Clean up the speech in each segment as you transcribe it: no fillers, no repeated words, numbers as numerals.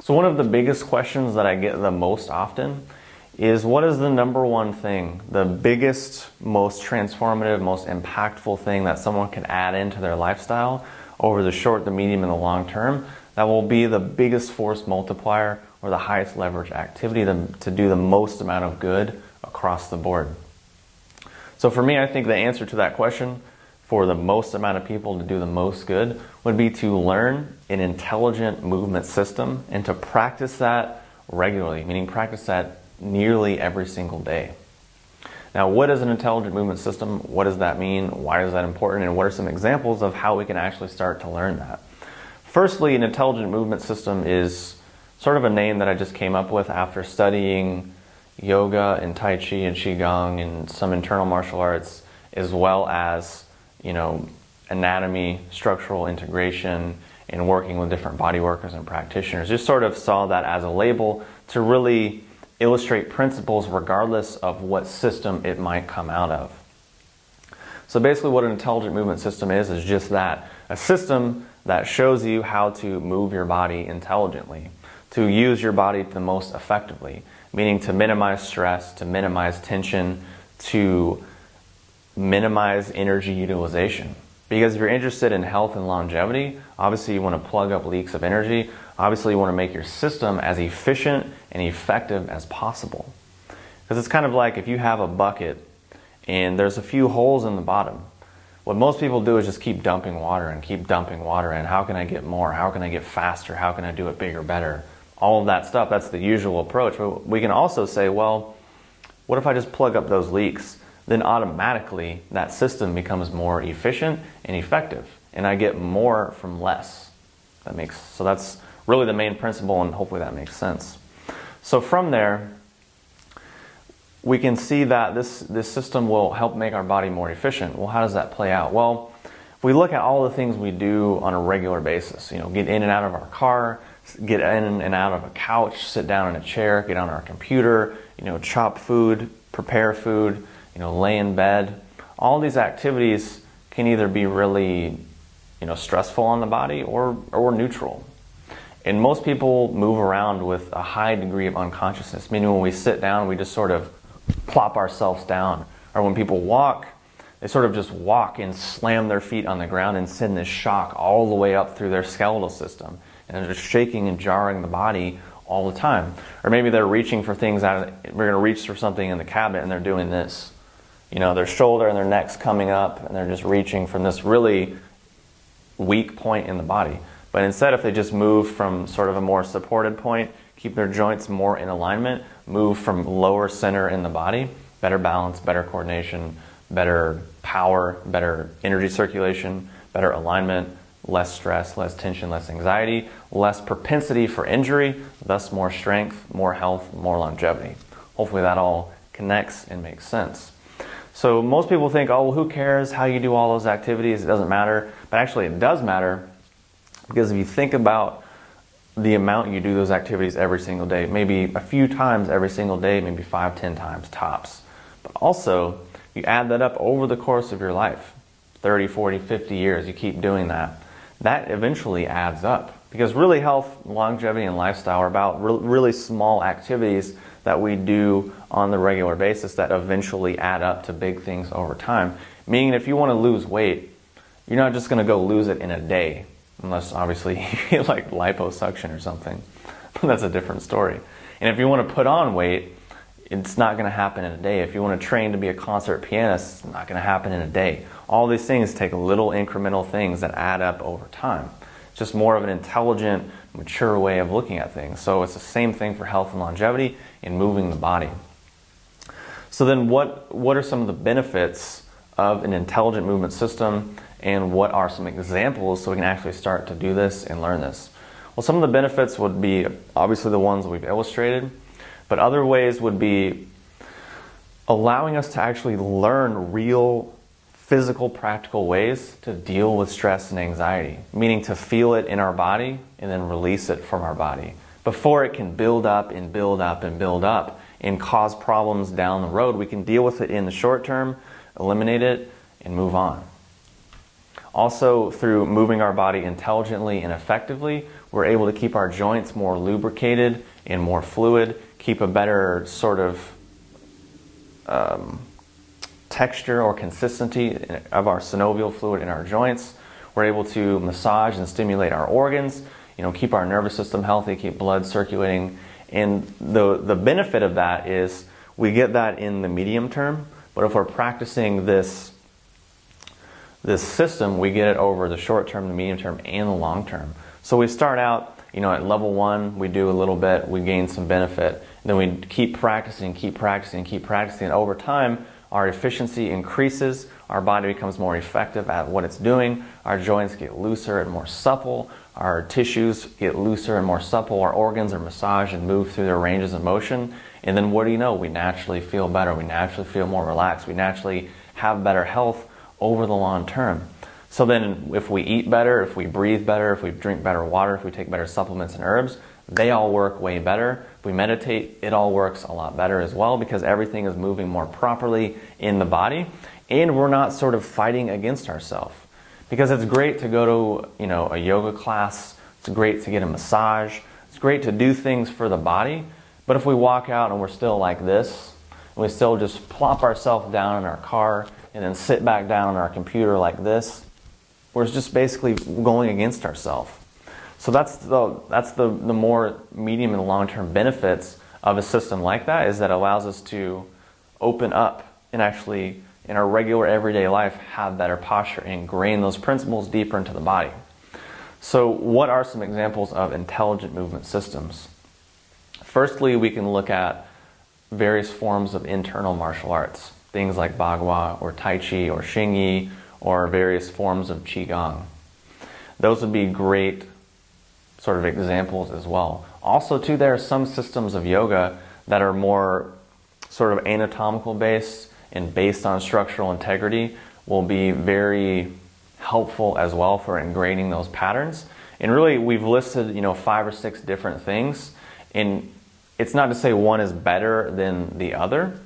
So one of the biggest questions that I get the most often is, what is the number one thing, the biggest, most transformative, most impactful thing that someone can add into their lifestyle over the short, the medium, and the long term that will be the biggest force multiplier or the highest leverage activity to do the most amount of good across the board? So for me, I think the answer to that question for the most amount of people to do the most good would be to learn an intelligent movement system and to practice that regularly, meaning practice that nearly every single day. Now, what is an intelligent movement system? What does that mean? Why is that important? And what are some examples of how we can actually start to learn that? Firstly, an intelligent movement system is sort of a name that I just came up with after studying yoga and Tai Chi and Qigong and some internal martial arts, as well as, anatomy, structural integration, and working with different body workers and practitioners. Just sort of saw that as a label to really illustrate principles regardless of what system it might come out of. So basically what an intelligent movement system is just that, a system that shows you how to move your body intelligently, to use your body the most effectively, meaning to minimize stress, to minimize tension, to minimize energy utilization. Because if you're interested in health and longevity, obviously you want to plug up leaks of energy. Obviously you want to make your system as efficient and effective as possible. Because it's kind of like if you have a bucket and there's a few holes in the bottom. What most people do is just keep dumping water and keep dumping water in. How can I get more? How can I get faster? How can I do it bigger, better? All of that stuff, that's the usual approach. But we can also say, well, what if I just plug up those leaks? Then automatically that system becomes more efficient and effective, and I get more from less. So that's really the main principle, and hopefully that makes sense. So from there, we can see that this system will help make our body more efficient. Well, how does that play out? Well, if we look at all the things we do on a regular basis, get in and out of our car, get in and out of a couch, sit down in a chair, get on our computer, chop food, prepare food, lay in bed. All these activities can either be really, stressful on the body or neutral. And most people move around with a high degree of unconsciousness, meaning when we sit down, we just sort of plop ourselves down. Or when people walk, they sort of just walk and slam their feet on the ground and send this shock all the way up through their skeletal system. And they're just shaking and jarring the body all the time. Or maybe they're reaching for things we're going to reach for something in the cabinet and they're doing this. Their shoulder and their neck's coming up and they're just reaching from this really weak point in the body. But instead, if they just move from sort of a more supported point, keep their joints more in alignment, move from lower center in the body, better balance, better coordination, better power, better energy circulation, better alignment, less stress, less tension, less anxiety, less propensity for injury, thus more strength, more health, more longevity. Hopefully that all connects and makes sense. So most people think, oh, well, who cares how you do all those activities? It doesn't matter. But actually it does matter, because if you think about the amount you do those activities every single day, maybe a few times every single day, maybe 5, 10 times tops. But also, you add that up over the course of your life, 30, 40, 50 years, you keep doing that. That eventually adds up. Because really health, longevity, and lifestyle are about really small activities that we do on the regular basis that eventually add up to big things over time. Meaning if you want to lose weight, you're not just going to go lose it in a day. Unless obviously you like liposuction or something. But that's a different story. And if you want to put on weight, it's not going to happen in a day. If you want to train to be a concert pianist, it's not going to happen in a day. All these things take little incremental things that add up over time. It's just more of an intelligent, mature way of looking at things. So it's the same thing for health and longevity in moving the body. So then what are some of the benefits of an intelligent movement system, and what are some examples so we can actually start to do this and learn this? Well, some of the benefits would be obviously the ones we've illustrated, but other ways would be allowing us to actually learn real physical, practical ways to deal with stress and anxiety, meaning to feel it in our body and then release it from our body before it can build up and build up and build up and cause problems down the road. We can deal with it in the short term, eliminate it, and move on. Also, through moving our body intelligently and effectively, we're able to keep our joints more lubricated and more fluid, keep a better sort of texture or consistency of our synovial fluid in our joints. We're able to massage and stimulate our organs, keep our nervous system healthy, keep blood circulating. And the benefit of that is we get that in the medium term, but if we're practicing this system, we get it over the short term, the medium term, and the long term. So we start out, at level 1, we do a little bit, we gain some benefit. Then we keep practicing, and over time, our efficiency increases, our body becomes more effective at what it's doing, our joints get looser and more supple, our tissues get looser and more supple, our organs are massaged and move through their ranges of motion, and then what do you know? We naturally feel better, we naturally feel more relaxed, we naturally have better health over the long term. So then if we eat better, if we breathe better, if we drink better water, if we take better supplements and herbs, they all work way better. If we meditate, it all works a lot better as well because everything is moving more properly in the body and we're not sort of fighting against ourselves. Because it's great to go to, a yoga class, it's great to get a massage, it's great to do things for the body, but if we walk out and we're still like this, and we still just plop ourselves down in our car and then sit back down on our computer like this, we're just basically going against ourselves. So that's the more medium and long-term benefits of a system like that, is that it allows us to open up and actually, in our regular everyday life, have better posture and ingrain those principles deeper into the body. So what are some examples of intelligent movement systems? Firstly, we can look at various forms of internal martial arts, things like Bagua or Tai Chi or Xingyi or various forms of Qigong. Those would be great sort of examples as well. Also too, there are some systems of yoga that are more sort of anatomical based and based on structural integrity, will be very helpful as well for ingraining those patterns. And really we've listed 5 or 6 different things, and it's not to say one is better than the other.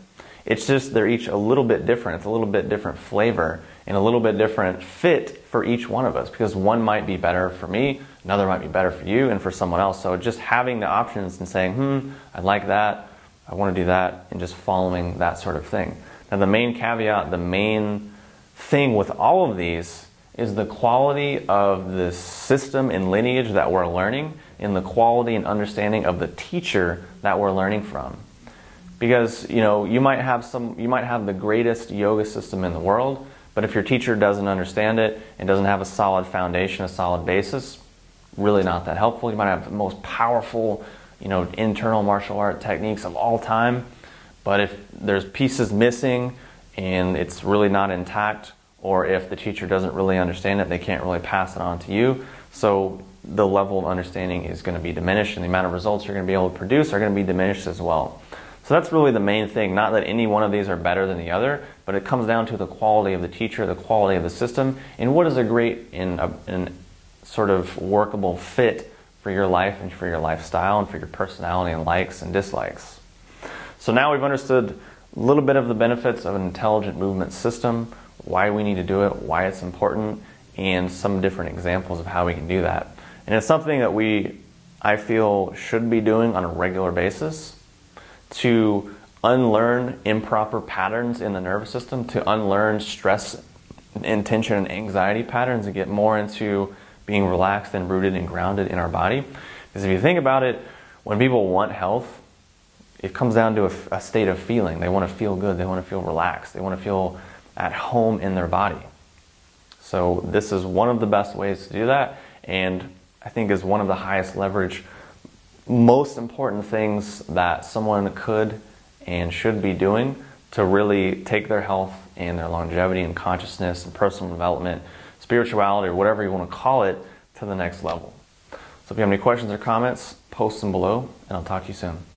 It's just they're each a little bit different. It's a little bit different flavor and a little bit different fit for each one of us, because one might be better for me, another might be better for you and for someone else. So just having the options and saying, I like that, I want to do that, and just following that sort of thing. Now the main caveat, the main thing with all of these is the quality of the system and lineage that we're learning, and the quality and understanding of the teacher that we're learning from. Because you might have the greatest yoga system in the world, but if your teacher doesn't understand it and doesn't have a solid foundation, a solid basis, really not that helpful. You might have the most powerful, internal martial art techniques of all time, but if there's pieces missing and it's really not intact, or if the teacher doesn't really understand it, they can't really pass it on to you. So the level of understanding is going to be diminished, and the amount of results you're going to be able to produce are going to be diminished as well. So that's really the main thing. Not that any one of these are better than the other, but it comes down to the quality of the teacher, the quality of the system, and what is a great and sort of workable fit for your life and for your lifestyle and for your personality and likes and dislikes. So now we've understood a little bit of the benefits of an intelligent movement system, why we need to do it, why it's important, and some different examples of how we can do that. And it's something that I feel should be doing on a regular basis, to unlearn improper patterns in the nervous system, to unlearn stress and tension and anxiety patterns, and get more into being relaxed and rooted and grounded in our body. Because if you think about it, when people want health, it comes down to a state of feeling. They want to feel good, they want to feel relaxed, they want to feel at home in their body. So this is one of the best ways to do that, and I think is one of the highest leverage, most important things that someone could and should be doing to really take their health and their longevity and consciousness and personal development, spirituality, or whatever you want to call it, to the next level. So if you have any questions or comments, post them below, and I'll talk to you soon.